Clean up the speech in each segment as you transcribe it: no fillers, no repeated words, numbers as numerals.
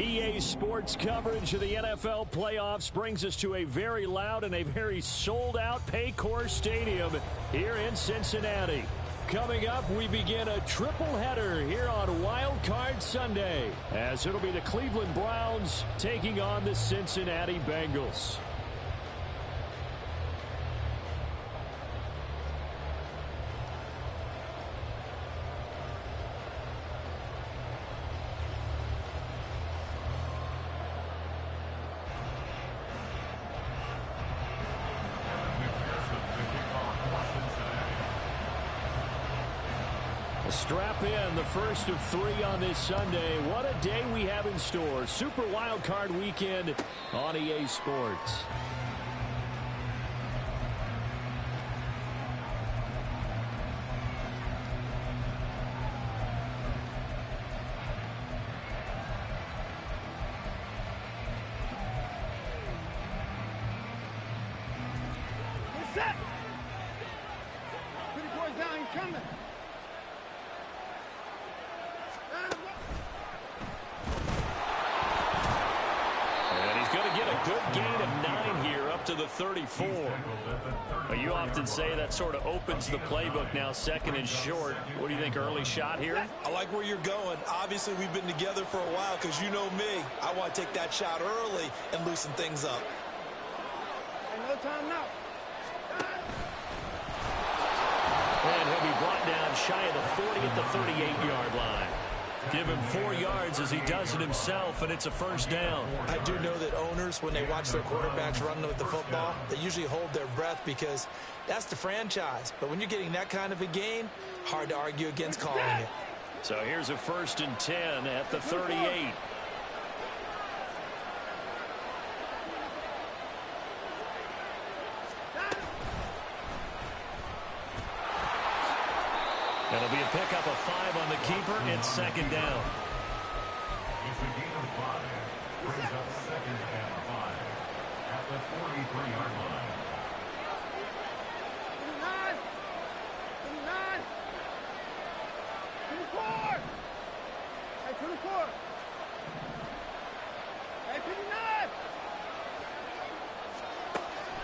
EA Sports coverage of the NFL playoffs brings us to a very loud and a very sold-out Paycor Stadium here in Cincinnati. Coming up, we begin a triple-header here on Wild Card Sunday, as it'll be the Cleveland Browns taking on the Cincinnati Bengals. Strap in, the first of 3 on this Sunday. What a day we have in store. Super Wild Card Weekend on EA Sports. Set! Pretty boys down, he's coming. Good gain of 9 here up to the 34. You often say that sort of opens the playbook now, second and short. What do you think, early shot here? I like where you're going. Obviously, we've been together for a while because you know me. I want to take that shot early and loosen things up. Ain't no time now. And he'll be brought down shy of the 40 at the 38-yard line. Give him 4 yards as he does it himself, and it's a first down. I do know that owners, when they watch their quarterbacks run with the football, they usually hold their breath because that's the franchise. But when you're getting that kind of a gain, hard to argue against calling it. So here's a 1st and 10 at the 38. That'll be a pickup of 5 on the keeper. It's second down. It's a gain of 5. Brings up 2nd and 5 at the 43-yard line. 29! 29! 24! Hey, 24! Hey, 59!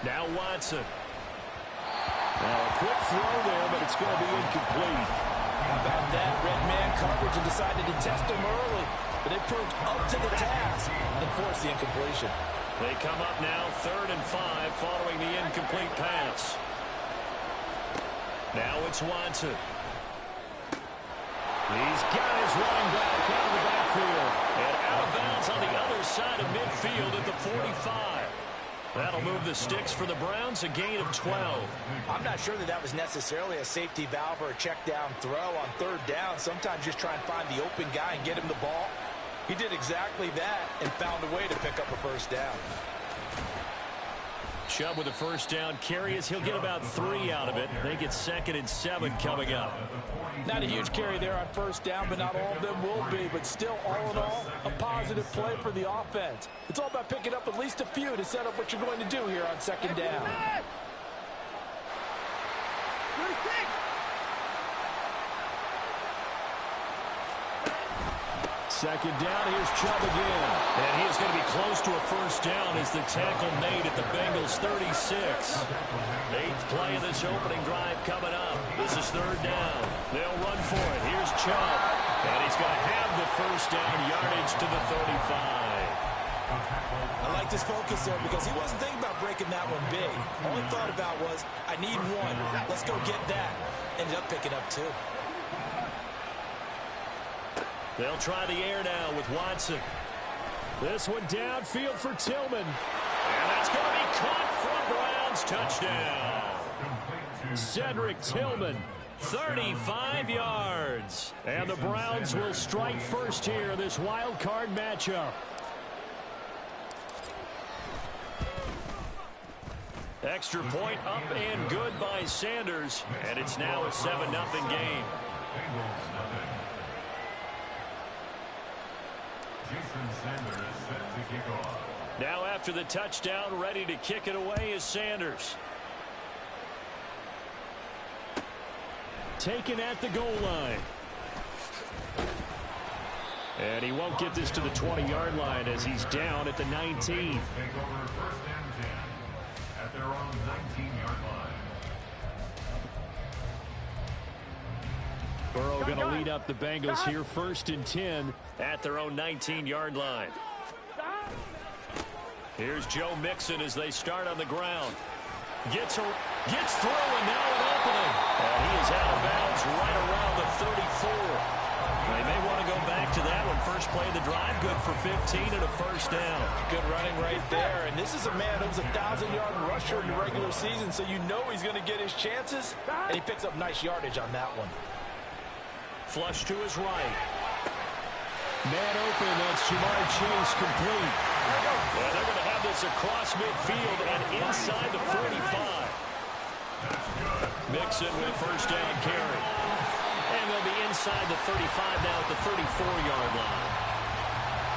Now Watson. Now a quick throw there, but it's going to be incomplete. How about that? Red man coverage and decided to test him early. But it proved up to the task and forced the incompletion. They come up now 3rd and 5 following the incomplete pass. Now it's Watson. He's got his running back out of the backfield. And out of bounds on the other side of midfield at the 45. That'll move the sticks for the Browns, a gain of 12. I'm not sure that was necessarily a safety valve or a check down throw on 3rd down. Sometimes just try and find the open guy and get him the ball. He did exactly that and found a way to pick up a 1st down. Chubb with a 1st down carry as he'll get about 3 out of it. They get 2nd and 7 coming up. Not a huge carry there on 1st down, but not all of them will be. But still, all in all, a positive play for the offense. It's all about picking up at least a few to set up what you're going to do here on 2nd down. 26! Second down, here's Chubb again. And he is going to be close to a 1st down as the tackle made at the Bengals 36. 8th play of this opening drive coming up. This is 3rd down. They'll run for it. Here's Chubb. And he's going to have the 1st down, yardage to the 35. I like this focus there because he wasn't thinking about breaking that one big. All he thought about was, I need 1. Let's go get that. Ended up picking up 2. They'll try the air now with Watson. This one downfield for Tillman. And that's going to be caught for a Browns touchdown. Cedric Tillman, 35 yards. And the Browns will strike first here in this wild card matchup. Extra point up and good by Sanders. And it's now a 7-0 game. Now after the touchdown, ready to kick it away is Sanders. Taken at the goal line. And he won't get this to the 20-yard line as he's down at the 19. Take over first and 10 at their own 19-yard line. Burrow going to lead up the Bengals here, first and 10 at their own 19-yard line. Here's Joe Mixon as they start on the ground. Gets through, and now an opening. And he is out of bounds right around the 34. They may want to go back to that one. First play of the drive, good for 15 and a first down. Good running right there. And this is a man that was a 1,000-yard rusher in the regular season, so you know he's going to get his chances. And he picks up nice yardage on that one. Flush to his right. Man open, that's Jamar Chase complete. And they're going to have this across midfield and inside the 45. Mixon with first down carry. And they'll be inside the 35 now at the 34-yard line.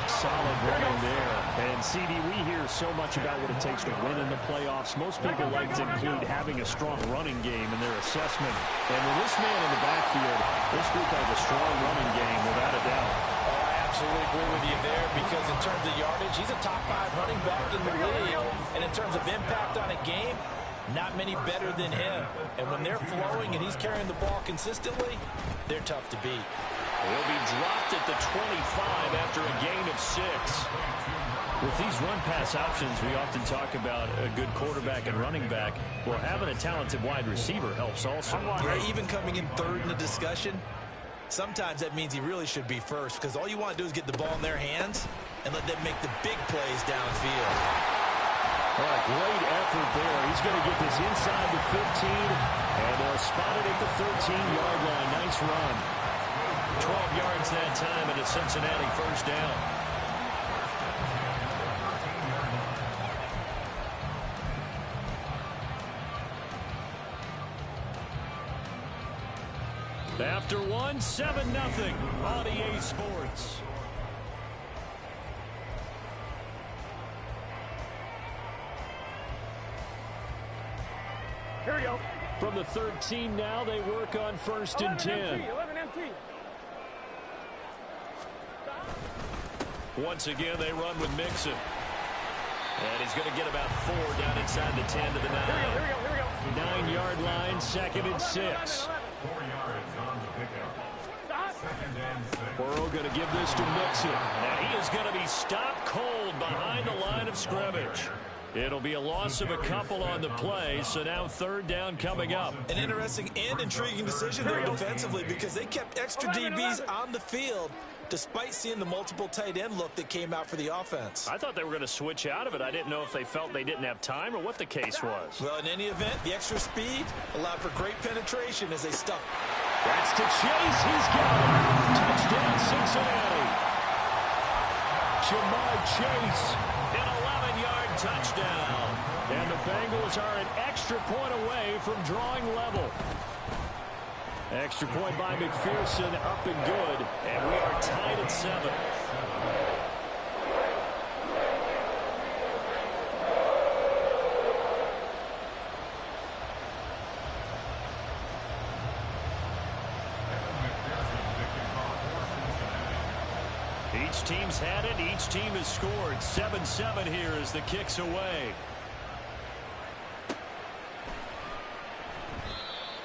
Solid running there. And, CD, we hear so much about what it takes to win in the playoffs. Most people like to include having a strong running game in their assessment. And with this man in the backfield, this group has a strong running game without a doubt. I absolutely agree with you there because in terms of yardage, he's a top 5 running back in the league. And in terms of impact on a game, not many better than him. And when they're flowing and he's carrying the ball consistently, they're tough to beat. He'll be dropped at the 25 after a gain of 6. With these run-pass options, we often talk about a good quarterback and running back. Well, having a talented wide receiver helps also. Yeah, even coming in third in the discussion, sometimes that means he really should be first because all you want to do is get the ball in their hands and let them make the big plays downfield. All right, great effort there. He's going to get this inside the 15, and they'll spot it at the 13-yard line. Nice run. 12 yards that time, and a Cincinnati first down. After one, 7-0 on EA Sports. Here we go. From the 13 now, they work on first and 10. 11 MT. Once again, they run with Mixon. And he's going to get about 4 down inside the 10 to the 9. Here we go. 9-yard line, 2nd and 6. 4 yards on the pickup. Second and 6. Burrow going to give this to Mixon. And he is going to be stopped cold behind the line of scrimmage. It'll be a loss of a couple on the play, so now 3rd down coming up. An interesting and intriguing decision there defensively because they kept extra DBs on the field despite seeing the multiple tight end look that came out for the offense. I thought they were going to switch out of it. I didn't know if they felt they didn't have time or what the case was. Well, in any event, the extra speed allowed for great penetration as they stuck. That's to Chase. He's got it. Touchdown, Cincinnati. Jamar Chase, an 11-yard touchdown. And the Bengals are an extra point away from drawing level. Extra point by McPherson, up and good. And we are tied at 7. Each team's had it. Each team has scored. 7-7 here as the kick's away.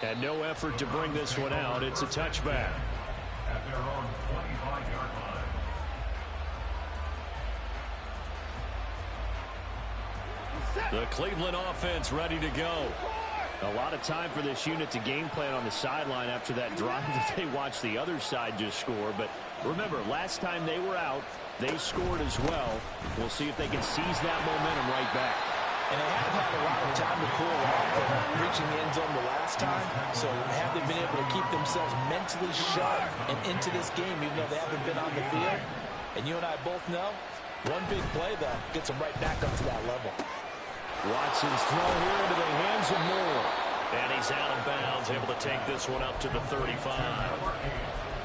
And no effort to bring this one out. It's a touchback. At their own 25-yard line. The Cleveland offense ready to go. A lot of time for this unit to game plan on the sideline after that drive that they watched the other side just score. But remember, last time they were out, they scored as well. We'll see if they can seize that momentum right back. And they haven't had a lot of time to cool off from reaching the end zone the last time. So have they been able to keep themselves mentally sharp and into this game even though they haven't been on the field? And you and I both know, one big play, though, gets them right back up to that level. Watson's throw here into the hands of Moore. And he's out of bounds, able to take this one up to the 35.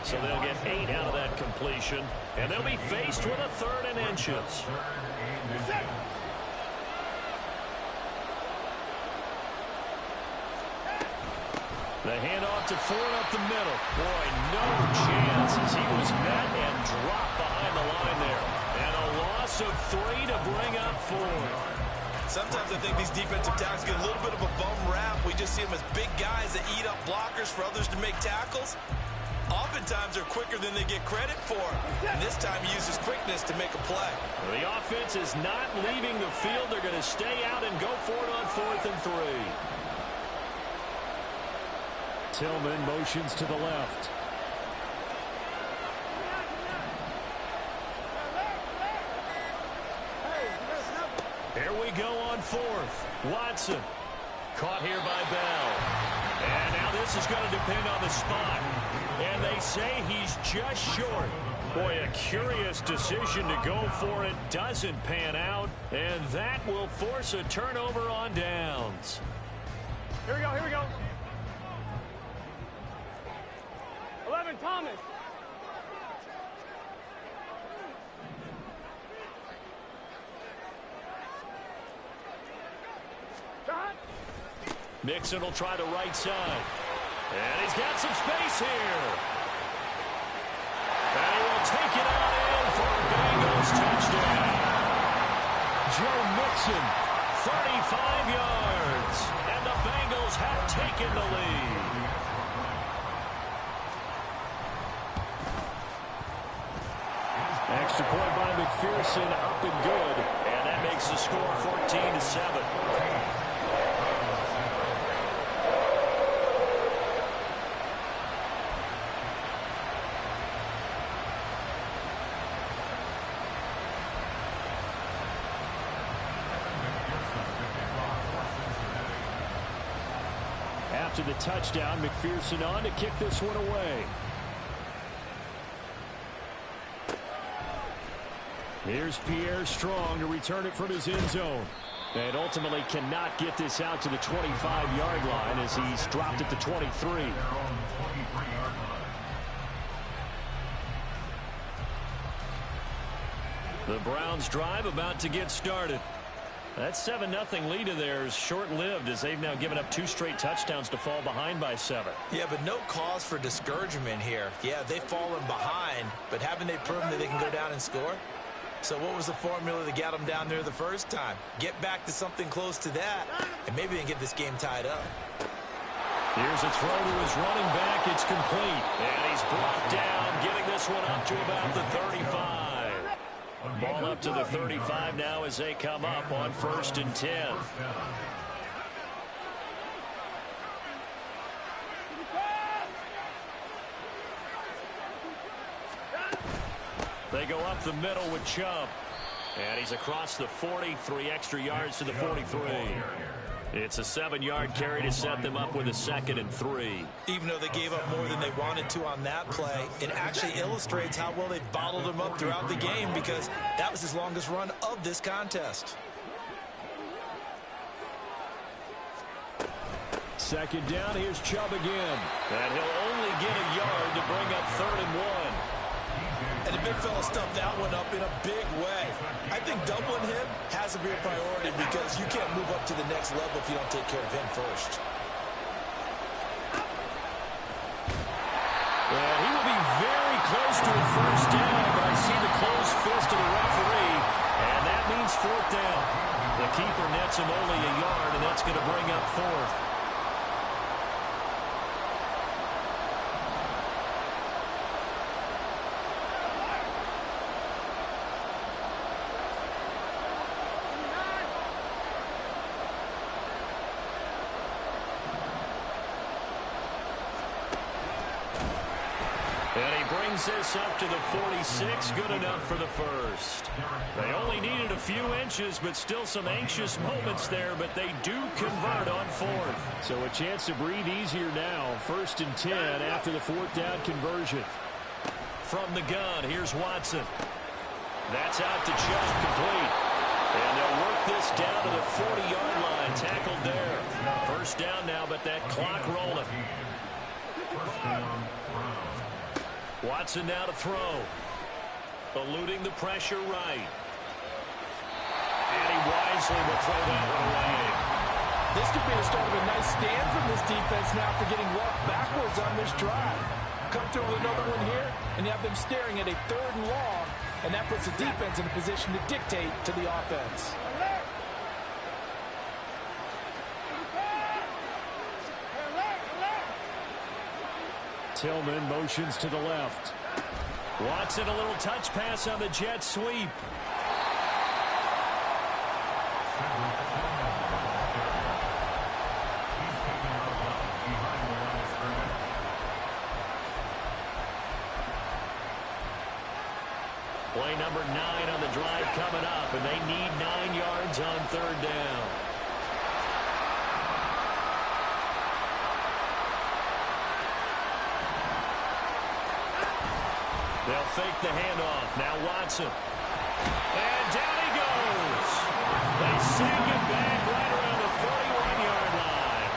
So they'll get 8 out of that completion. And they'll be faced with a 3rd and inches. The handoff to Ford up the middle. Boy, no chance as he was met and dropped behind the line there. And a loss of 3 to bring up Ford. Sometimes I think these defensive tackles get a little bit of a bum rap. We just see them as big guys that eat up blockers for others to make tackles. Oftentimes they're quicker than they get credit for. And this time he uses quickness to make a play. The offense is not leaving the field. They're going to stay out and go for it on 4th and 3. Tillman motions to the left. Here we go on 4th. Watson. Caught here by Bell. And now this is going to depend on the spot. And they say he's just short. Boy, a curious decision to go for it. Doesn't pan out. And that will force a turnover on downs. Here we go, here we go. 11, Thomas. Mixon will try the right side. And he's got some space here. And he will take it out in for a Bengals touchdown. Joe Mixon, 35 yards. And the Bengals have taken the lead. Extra point by McPherson, up and good. And that makes the score 14-7. After the touchdown, McPherson on to kick this one away. Here's Pierre Strong to return it from his end zone. And ultimately cannot get this out to the 25-yard line as he's dropped at the 23. The Browns drive about to get started. That 7-0 lead of theirs short-lived as they've now given up 2 straight touchdowns to fall behind by 7. Yeah, but no cause for discouragement here. Yeah, they've fallen behind, but haven't they proven that they can go down and score? So what was the formula that got them down there the first time? Get back to something close to that, and maybe they can get this game tied up. Here's a throw to his running back. It's complete. And he's brought down, getting this one up to about the 35. Ball up to the 35 now as they come up on 1st and 10. They go up the middle with Chubb. And he's across the 40, 3 extra yards to the 43. It's a 7-yard carry to set them up with a 2nd and 3. Even though they gave up more than they wanted to on that play, it actually illustrates how well they've bottled them up throughout the game because that was his longest run of this contest. 2nd down, here's Chubb again. And he'll only get a yard to bring up 3rd and 1. And the big fella stuffed that one up in a big way. I think doubling him has to be a priority because you can't move up to the next level if you don't take care of him first. And he will be very close to a 1st down, but I see the closed fist of the referee, and that means 4th down. The keeper nets him only a yard, and that's going to bring up 4th. And he brings this up to the 46, good enough for the 1st. They only needed a few inches, but still some anxious moments there, but they do convert on 4th. So a chance to breathe easier now, 1st and 10 after the 4th down conversion. From the gun, here's Watson. That's out to Chubb, complete. And they'll work this down to the 40-yard line, tackled there. 1st down now, but that clock rolling. Watson now to throw. Eluding the pressure right. And he wisely will throw that one away. This could be the start of a nice stand from this defense now after getting walked backwards on this drive. Come through with another one here, and you have them staring at a 3rd and long, and that puts the defense in a position to dictate to the offense. Tillman motions to the left. Watson, a little touch pass on the jet sweep. Play number 9 on the drive coming up, and they need 9 yards on 3rd down. They'll fake the handoff. Now Watson. And down he goes. They sink it back right around the 41-yard line.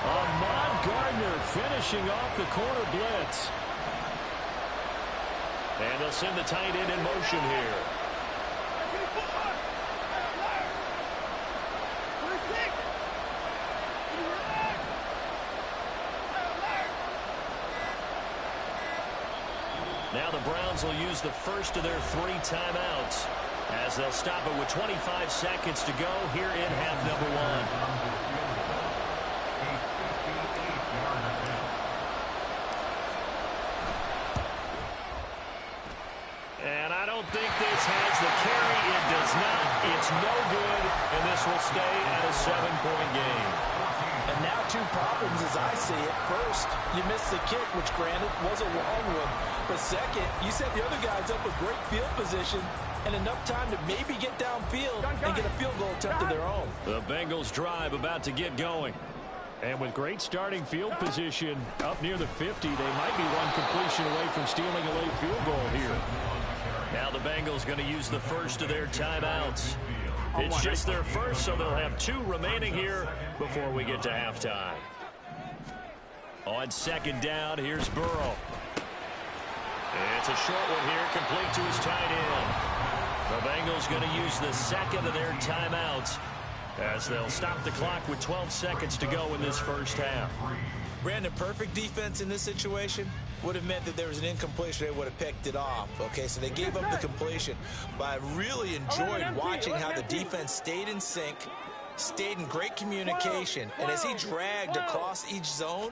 Ahmad Gardner finishing off the corner blitz. And they'll send the tight end in motion here. Now the Browns will use the first of their 3 timeouts as they'll stop it with 25 seconds to go here in half number 1. And I don't think this has the carry. It does not. It's no good, and this will stay at a 7-point game. And now 2 problems as I see it. First, you missed the kick, which granted was a long one. But second, you set the other guys up with great field position and enough time to maybe get downfield and get a field goal attempt of their own. The Bengals drive about to get going. And with great starting field position up near the 50, they might be one completion away from stealing a late field goal here. Now the Bengals going to use the first of their timeouts. It's just their first, so they'll have 2 remaining here before we get to halftime. On 2nd down, here's Burrow. It's a short one here, complete to his tight end. The Bengals going to use the 2nd of their timeouts as they'll stop the clock with 12 seconds to go in this first half. Brandon, perfect defense in this situation would have meant that there was an incompletion. They would have picked it off. Okay, so they gave up the completion. But I really enjoyed watching how the defense stayed in sync, stayed in great communication. And as he dragged across each zone,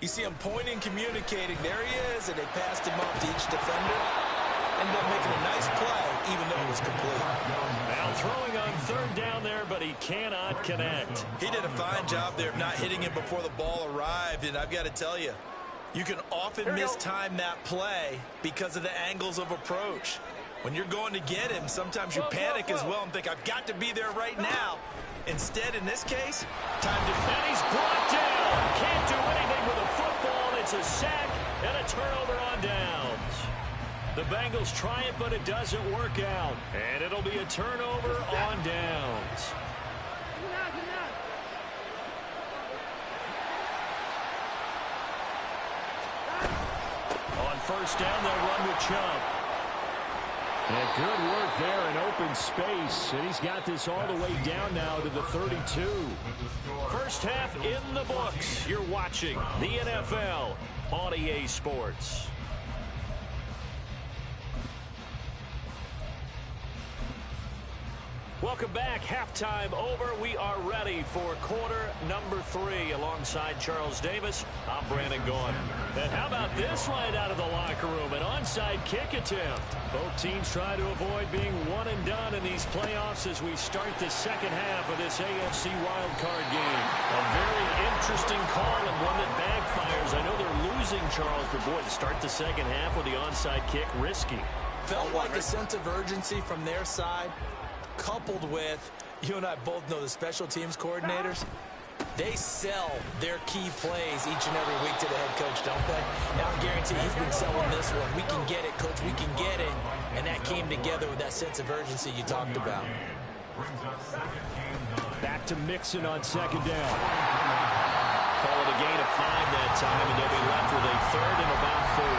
you see him pointing, communicating. There he is, and they passed him up to each defender. Ended up making a nice play, even though it was complete. Now throwing on 3rd down there, but he cannot connect. He did a fine job there of not hitting him before the ball arrived, and I've got to tell you, you can often mistime that play because of the angles of approach. When you're going to get him, sometimes you panic as well and think, I've got to be there right now. Instead, in this case, time to... And he's brought down. Can't do anything with a football. It's a sack and a turnover on downs. The Bengals try it, but it doesn't work out. And it'll be a turnover on downs. On 1st down, they'll run with Chubb. And good work there in open space. And he's got this all the way down now to the 32. First half in the books. You're watching the NFL on EA Sports. Welcome back. Halftime over. We are ready for quarter number 3. Alongside Charles Davis, I'm Brandon Gaughan. And how about this right out of the locker room? An onside kick attempt. Both teams try to avoid being one and done in these playoffs as we start the 2nd half of this AFC wildcard game. A very interesting call and one that backfires. I know they're losing, Charles, but boy, to start the 2nd half with the onside kick, risky. Felt like a sense of urgency from their side, coupled with, you and I both know the special teams coordinators, they sell their key plays each and every week to the head coach, don't they? Now I guarantee he's been selling this one. We can get it, coach, we can get it. And that came together with that sense of urgency you talked about. Back to Mixon on 2nd down. Call it a gain of 5 that time, and they'll be left with a 3rd and about 4.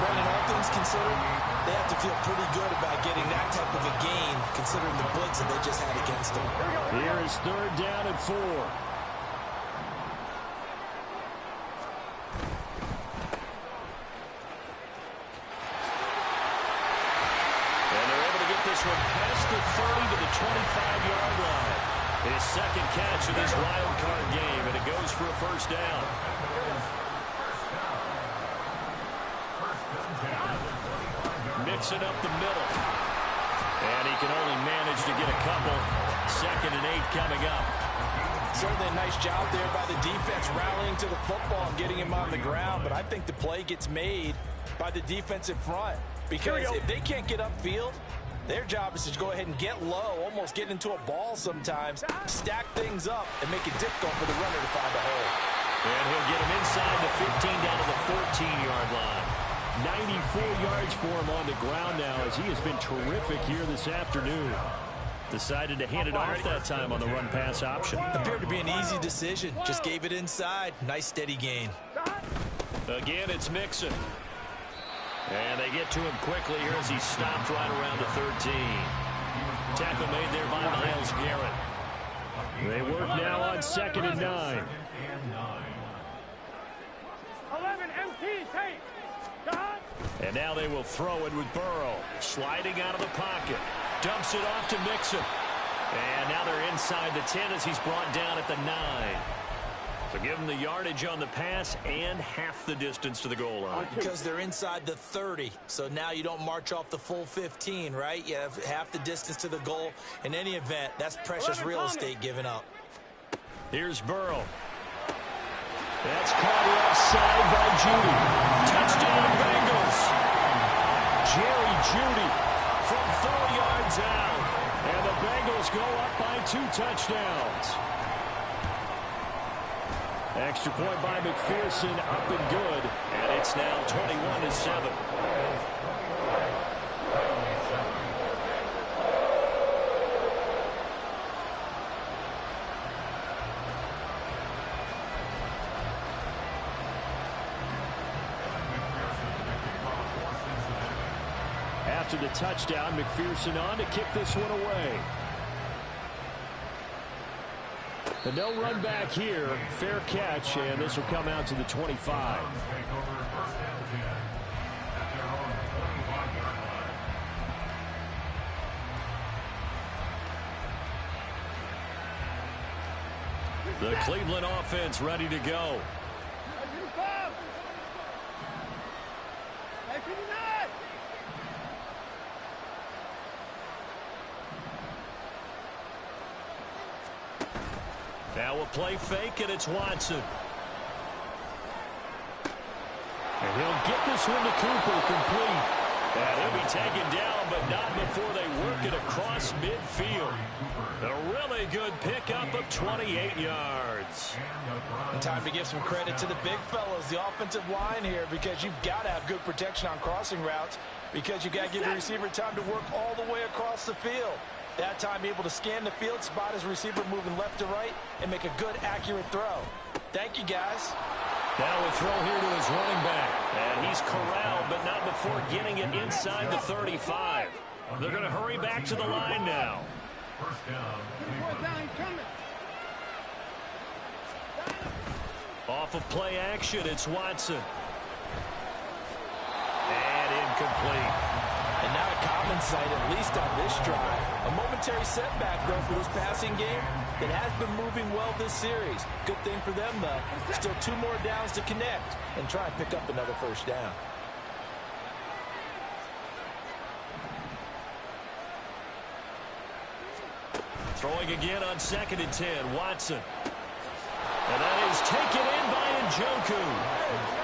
Brandon, all things considered, they have to feel pretty good about getting that type of a gain, considering the blitz that they just had against them. Here is 3rd down and 4. 25-yard line. His second catch of this wild card game, and it goes for a first down. Mixing up the middle. And he can only manage to get a couple. 2nd and 8 coming up. Certainly a nice job there by the defense rallying to the football and getting him on the ground. But I think the play gets made by the defensive front. Because if they can't get upfield, their job is to go ahead and get low, almost get into a ball sometimes, stack things up, and make it difficult for the runner to find a hole. And he'll get him inside the 15 down to the 14-yard line. 94 yards for him on the ground now as he has been terrific here this afternoon. Decided to hand it off that time on the run-pass option. Appeared to be an easy decision. Just gave it inside. Nice steady gain. Again, it's Mixon. And they get to him quickly here as he stopped right around the 13. Tackle made there by Myles Garrett. They work now on 2nd and 9. 11 MT tape. And now they will throw it with Burrow. Sliding out of the pocket. Dumps it off to Mixon. And now they're inside the 10 as he's brought down at the 9. So give them the yardage on the pass and half the distance to the goal line. Because they're inside the 30. So now you don't march off the full 15, right? You have half the distance to the goal. In any event, that's precious real estate given up. Here's Burrow. That's caught offside by Judy. Touchdown Bengals. Jerry Judy from 4 yards out. And the Bengals go up by 2 touchdowns. Extra point by McPherson, up and good. And it's now 21-7. After the touchdown, McPherson on to kick this one away. The no run back here, fair catch, and this will come out to the 25. The Cleveland offense ready to go. Now a play fake, and it's Watson. And he'll get this one to Cooper, complete. And he'll be taken down, but not before they work it across midfield. A really good pickup of 28 yards. Time to give some credit to the big fellows, the offensive line here, because you've got to have good protection on crossing routes, because you've got to give the receiver time to work all the way across the field. That time able to scan the field, spot his receiver moving left to right, and make a good, accurate throw. Thank you, guys. Now a throw here to his running back. And he's corralled, but not before getting it inside the 35. They're going to hurry back to the line now. First down. Off of play action, it's Watson. And incomplete. And not a common sight, at least on this drive. A momentary setback, though, for this passing game that has been moving well this series. Good thing for them, though. Still 2 more downs to connect and try and pick up another first down. Throwing again on 2nd and 10, Watson. And that is taken in by Njoku.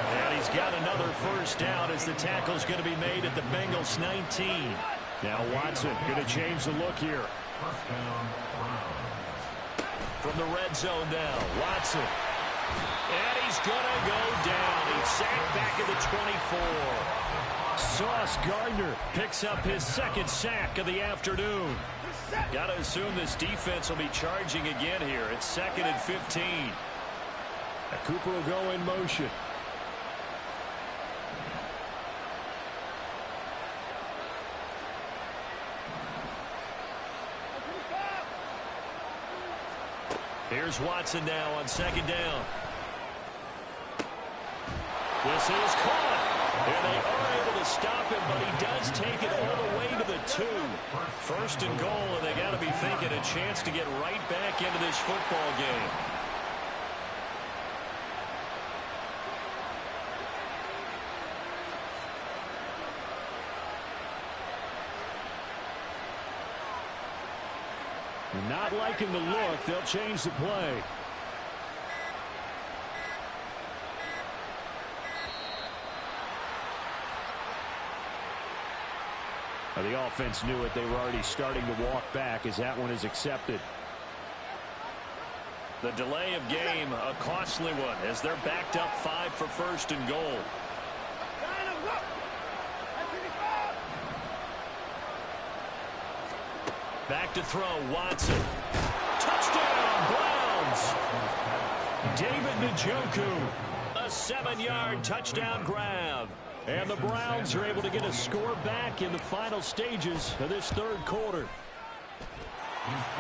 And he's got another first down as the tackle's going to be made at the Bengals 19. Now Watson going to change the look here. From the red zone now, Watson. And he's going to go down. He's sacked back at the 24. Sauce Gardner picks up his 2nd sack of the afternoon. Got to assume this defense will be charging again here. It's 2nd and 15. Now Cooper will go in motion. Here's Watson now on 2nd down. This is caught. And they are able to stop him, but he does take it all the way to the 2. First and goal, and they got to be thinking a chance to get right back into this football game. Not liking the look. They'll change the play. The offense knew it. They were already starting to walk back as that one is accepted. The delay of game, a costly one, as they're backed up 5 for first and goal. Back to throw, Watson. Touchdown, Browns! David Njoku, a 7-yard touchdown grab. And the Browns are able to get a score back in the final stages of this third quarter.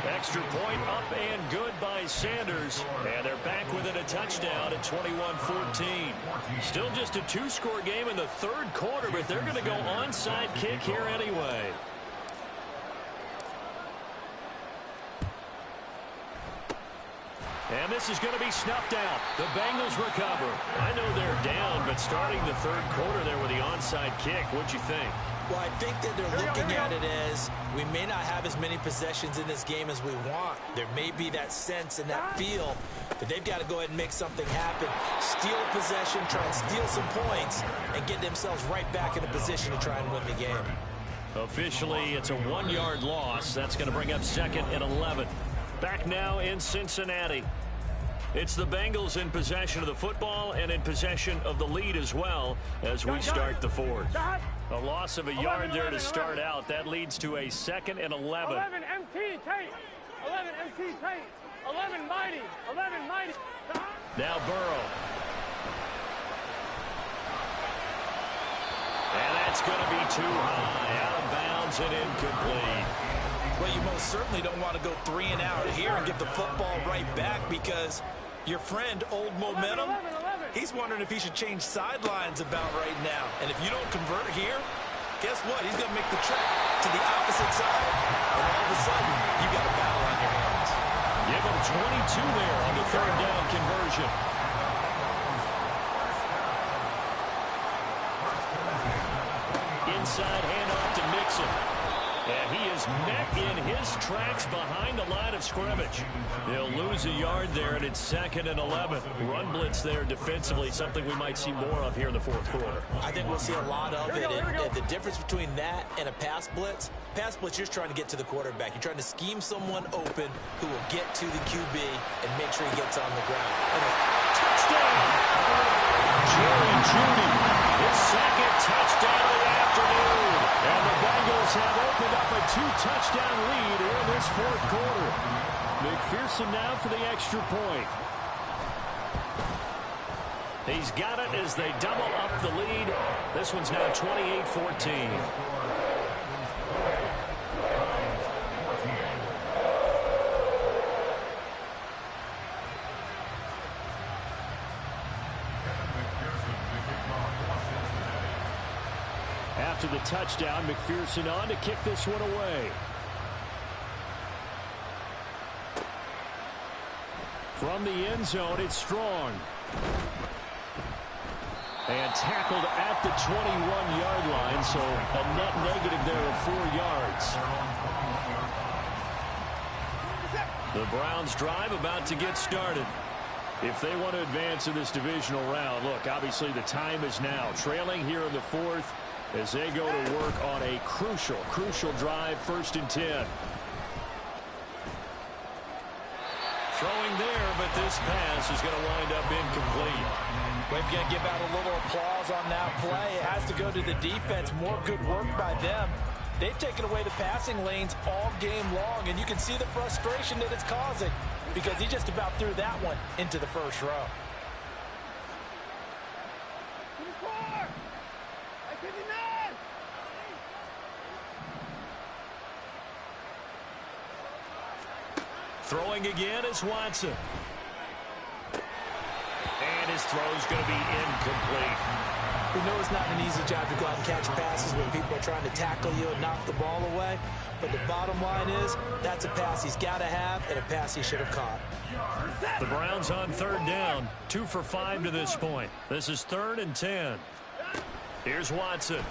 Extra point up and good by Sanders. And they're back within a touchdown at 21-14. Still just a 2-score game in the third quarter, but they're going to go onside kick here anyway. And this is going to be snuffed out. The Bengals recover. I know they're down, but starting the third quarter there with the onside kick, what'd you think? Well, I think that they're looking at it as we may not have as many possessions in this game as we want. There may be that sense and that feel that they've got to go ahead and make something happen. Steal possession, try and steal some points, and get themselves right back in a position to try and win the game. Officially, it's a 1-yard loss. That's going to bring up 2nd and 11. Back now in Cincinnati. It's the Bengals in possession of the football and in possession of the lead as well as we start the fourth. A loss of a yard there to start out. That leads to a 2nd and 11. 11 MT tape. 11 MT tape. 11 mighty. 11 mighty. Now Burrow. And that's going to be too high. Out of bounds and incomplete. Well, you most certainly don't want to go 3 and out here and get the football right back, because your friend, Old Momentum, he's wondering if he should change sidelines about right now. And if you don't convert here, guess what? He's going to make the trip to the opposite side, and all of a sudden, you got a battle on your hands. Give him 22 there on the 3rd down conversion. Inside handoff to Mixon. And he is met in his tracks behind the line of scrimmage. They'll lose a yard there, and it's 2nd and 11. Run blitz there defensively, something we might see more of here in the fourth quarter. I think we'll see a lot of it. And the difference between that and a pass blitz, you're just trying to get to the quarterback. You're trying to scheme someone open who will get to the QB and make sure he gets on the ground. Touchdown! Jerry Jeudy, his 2nd touchdown of the afternoon. And the Bengals have opened up a 2-touchdown lead here in this fourth quarter. McPherson now for the extra point. He's got it as they double up the lead. This one's now 28-14. After the touchdown, McPherson on to kick this one away. From the end zone, it's Strong. And tackled at the 21-yard line, so a net negative there of 4 yards. The Browns drive about to get started. If they want to advance in this divisional round, look, obviously the time is now. Trailing here in the fourth as they go to work on a crucial drive, 1st and 10. Throwing there, but this pass is going to wind up incomplete. We're going to give out a little applause on that play. It has to go to the defense. More good work by them. They've taken away the passing lanes all game long, and you can see the frustration that it's causing because he just about threw that one into the first row. Throwing again is Watson. And his throw is going to be incomplete. We know it's not an easy job to go out and catch passes when people are trying to tackle you and knock the ball away. But the bottom line is, that's a pass he's got to have and a pass he should have caught. The Browns on third down. 2 for 5 to this point. This is 3rd and 10. Here's Watson.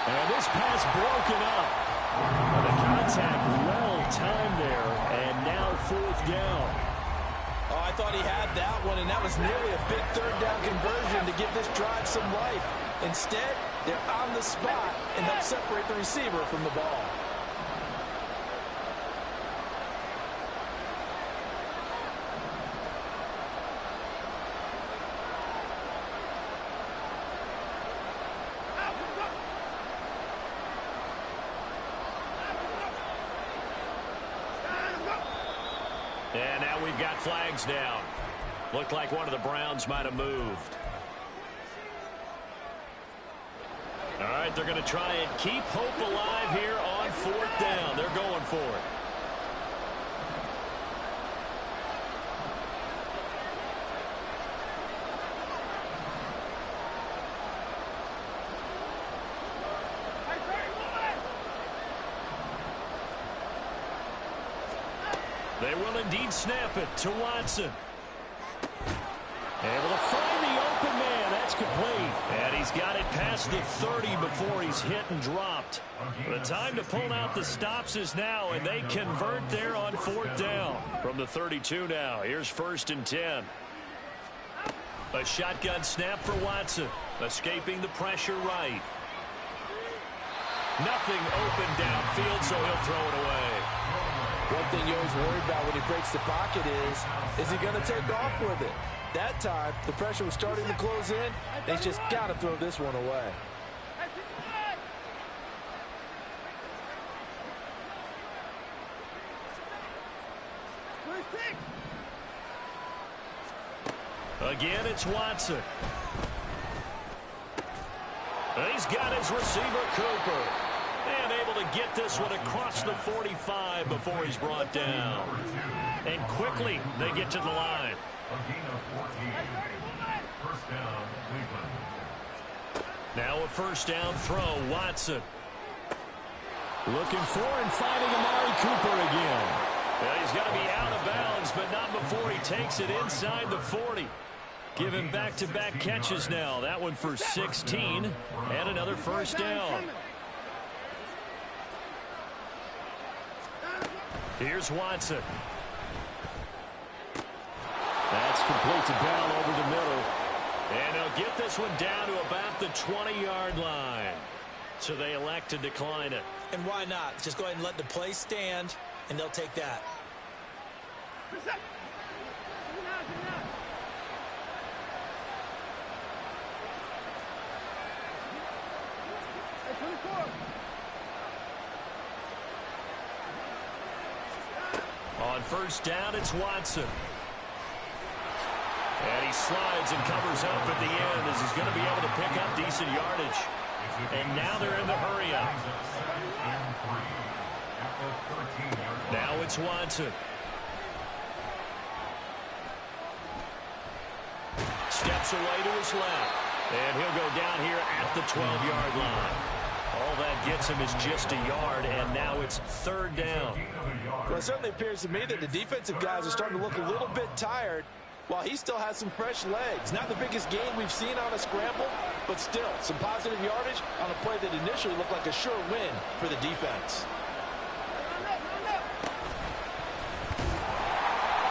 And this pass broken up. The contact well timed there, and now 4th down. Oh, I thought he had that one, and that was nearly a big 3rd down conversion to give this drive some life. Instead, they're on the spot and help separate the receiver from the ball. And now we've got flags down. Looked like one of the Browns might have moved. All right, they're going to try and keep hope alive here on 4th down. They're going for it. They will indeed snap it to Watson. Able to find the open man. That's complete. And he's got it past the 30 before he's hit and dropped. The time to pull out the stops is now, and they convert there on 4th down. From the 32 now, here's 1st and 10. A shotgun snap for Watson. Escaping the pressure right. Nothing open downfield, so he'll throw it away. One thing you always worry about when he breaks the pocket is he going to take off with it? That time, the pressure was starting to close in. They just got to throw this one away. Again, it's Watson. And he's got his receiver, Cooper. And able to get this one across the 45 before he's brought down. And quickly, they get to the line. Now a 1st down throw, Watson. Looking for and finding Amari Cooper again. Well, he's got to be out of bounds, but not before he takes it inside the 40. Give him back-to-back catches now. That one for 16 and another 1st down. Here's Watson. That's complete to Bell over the middle. And they'll get this one down to about the 20-yard line. So they elect to decline it. And why not? Just go ahead and let the play stand, and they'll take that. On 1st down, it's Watson. And he slides and covers up at the end as he's going to be able to pick up decent yardage. And now they're in the hurry-up. Now it's Watson. Steps away to his left. And he'll go down here at the 12-yard line. All that gets him is just a yard, and now it's 3rd down. Well, it certainly appears to me that the defensive guys are starting to look a little bit tired while he still has some fresh legs. Not the biggest gain we've seen on a scramble, but still some positive yardage on a play that initially looked like a sure win for the defense.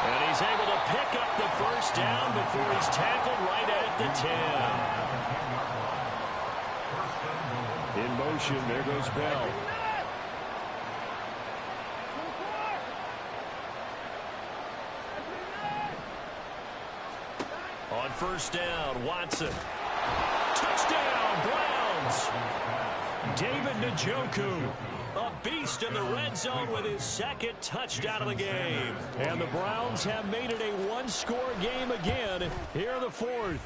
And he's able to pick up the 1st down before he's tackled right at the 10. In motion, there goes Bell. On 1st down, Watson. Touchdown, Browns! David Njoku, a beast in the red zone with his 2nd touchdown of the game. And the Browns have made it a one-score game again here in the 4th.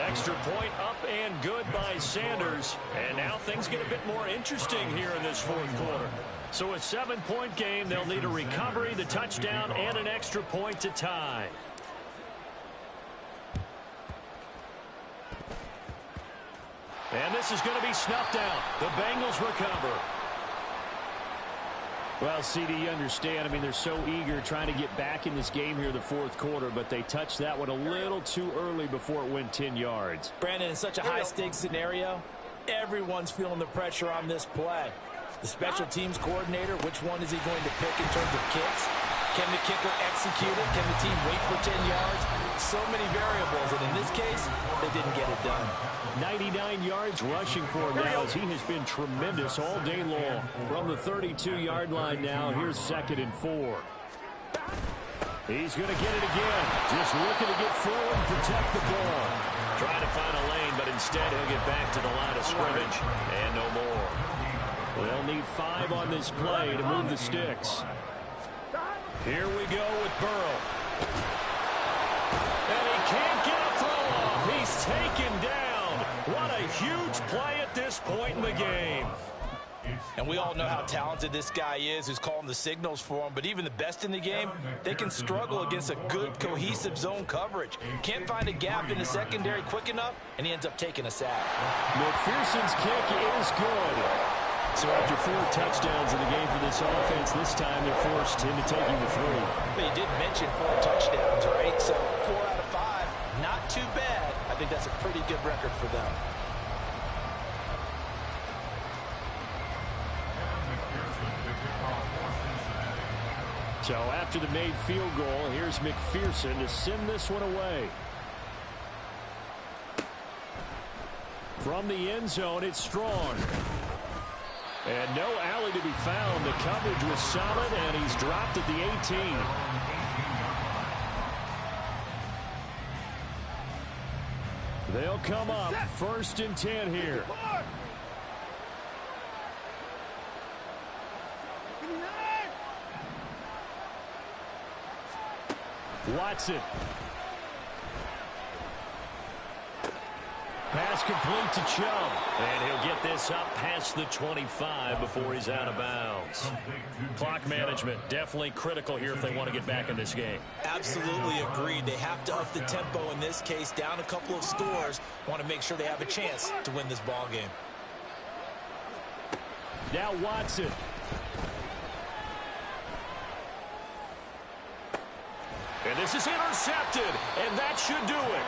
Extra point up and good by Sanders. And now things get a bit more interesting here in this 4th quarter. So a 7-point game, they'll need a recovery, the touchdown, and an extra point to tie. this is going to be snuffed out. The Bengals recover. Well, CD, you understand. I mean, they're so eager trying to get back in this game here in the fourth quarter, but they touched that one a little too early before it went 10 yards. Brandon, in such a high-stakes scenario, everyone's feeling the pressure on this play. The special teams coordinator, which one is he going to pick in terms of kicks? Can the kicker execute it? Can the team wait for 10 yards? So many variables, and in this case, they didn't get it done. 99 yards rushing for him now as he has been tremendous all day long. From the 32-yard line now, here's 2nd and 4. He's going to get it again. Just looking to get forward and protect the ball. Trying to find a lane, but instead he'll get back to the line of scrimmage. And no more. They'll need 5 on this play to move the sticks. Here we go with Burrow. And he can't get a throw off. He's taken down. What a huge play at this point in the game. And we all know how talented this guy is who's calling the signals for him. But even the best in the game, they can struggle against a good, cohesive zone coverage. Can't find a gap in the secondary quick enough, and he ends up taking a sack. McPherson's kick is good. So after 4 touchdowns in the game for this offense, this time they're forced into taking the 3. But you did mention 4 touchdowns, right? So 4 out of 5, not too bad. I think that's a pretty good record for them. So after the made field goal, here's McPherson to send this one away. From the end zone, it's Strong. And no alley to be found. The coverage was solid, and he's dropped at the 18. They'll come up 1st and 10 here. Watson. Pass complete to Chubb. And he'll get this up past the 25 before he's out of bounds. Clock management, definitely critical here if they want to get back in this game. Absolutely agreed. They have to up the tempo in this case, down a couple of scores. Want to make sure they have a chance to win this ball game. Now Watson. And this is intercepted, and that should do it.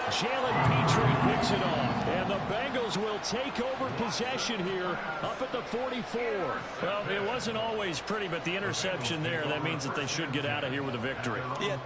Jalen Petrie picks it off, and the Bengals will take over possession here up at the 44. Well, it wasn't always pretty, but the interception there, that means that they should get out of here with a victory. Yeah,